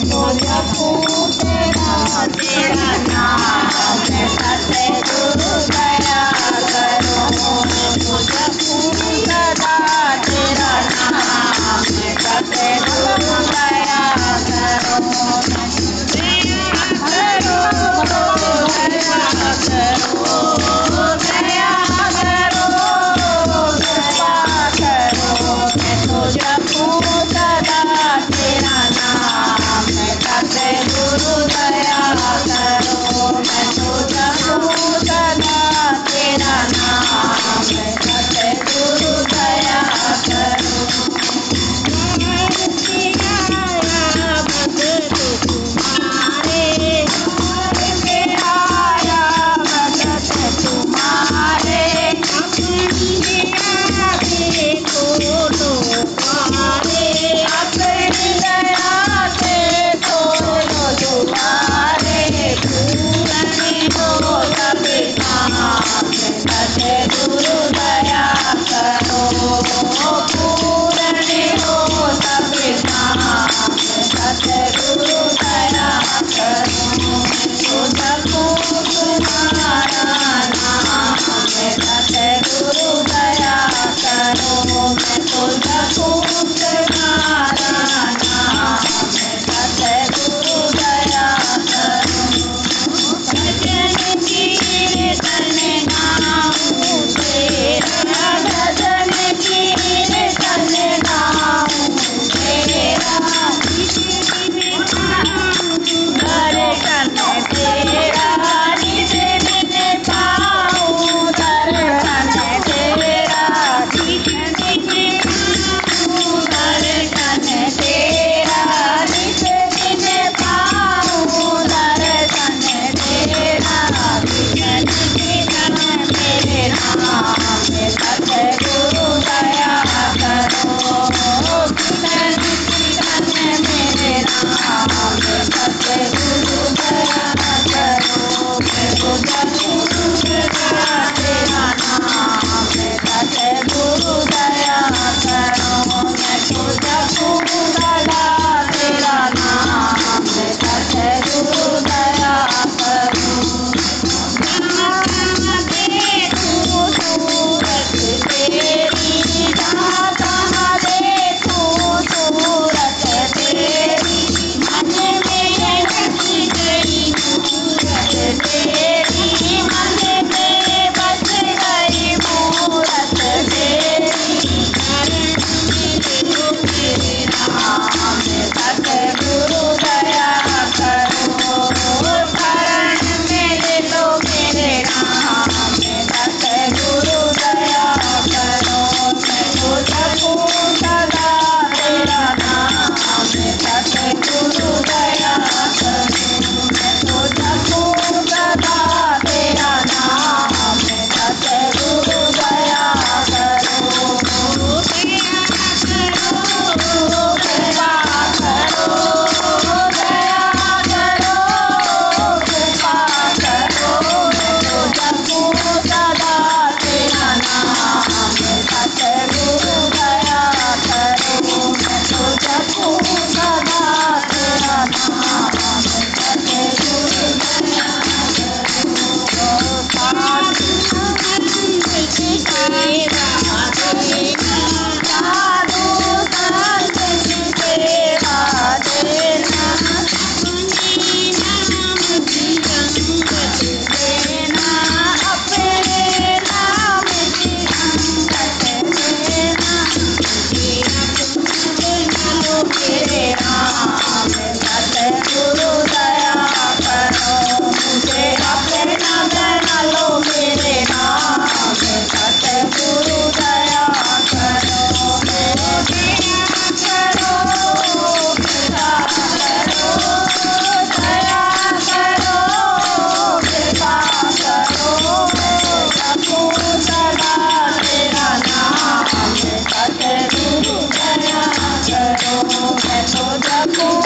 तो जपूं तेरा तेरा नाम, सतगुरु दया करो। तो जपूं सदा तेरा नाम, सतगुरु दया करो। दया करो, दया करो, दया करो, कृपा करो। मैं तो जपूं सदा तेरा नाम, सतगुरु दया करो। मैं तो जपूं सदा तेरा नाम, सतगुरु दया करो। गुरु दया करो, पूर्ण हो सब काम, सतगुरु दया करो। तो जपूं तुम्हारा नाम, सतगुरु दया करो। मैं तो जपूं तुम्हारा नाम, सतगुरु दया करो। भजन कीर्तन गाऊं तेरा, भजन कीर्तन गाऊं तेरा, दर्शन तेरा निज दिन पाऊं, दर्शन तेरा निज दिन पाऊं, दर्शन तेरा निज दिन पाऊं, दर्शन तेरा निज दिन मेरे नाम, सतगुरु दया करो। कीर्तन कीर्तन मेरे नाम, सतगुरु दया करो। मैं तो जपूं सदा तेरा नाम, सतगुरु दया करो। मैं तो जपूं सदा तेरा नाम, सतगुरु दया करो। जहाँ देखूं सूरत तेरी, जहाँ तहाँ देखूं सूरत तेरी, मन में बस गई मूरत तेरी, मन में बस गई मूरत तेरी। मेरे नाम, सतगुरु दया करो। शरण में ले लो मेरे नाम, सतगुरु दया करो। मैं तो जपूं सदा तेरा नाम, सतगुरु दया करो। मैं तो जपूं सदा तेरा नाम, सतगुरु दया करो। कृपा करो, दया करो, कृपा करो। मैं तो जपूं सदा तेरा नाम, सतगुरु दया करो। मैं तो जपूं सदा तेरा नाम, सतगुरु दया करो। साधु संत की सेवा देना, साधु संत की सेवा देना, अपने नाम की संगत देना, अपने नाम की संगत देना। मेरे नाम, सतगुरु दया करो। मुझे अपना बना लो मेरे नाम, सतगुरु दया करो। दया करो, कृपा करो, दया करो, कृपा करो। जपूं सदा तेरा नाम, सतगुरु दया करो। मैं तो जपूं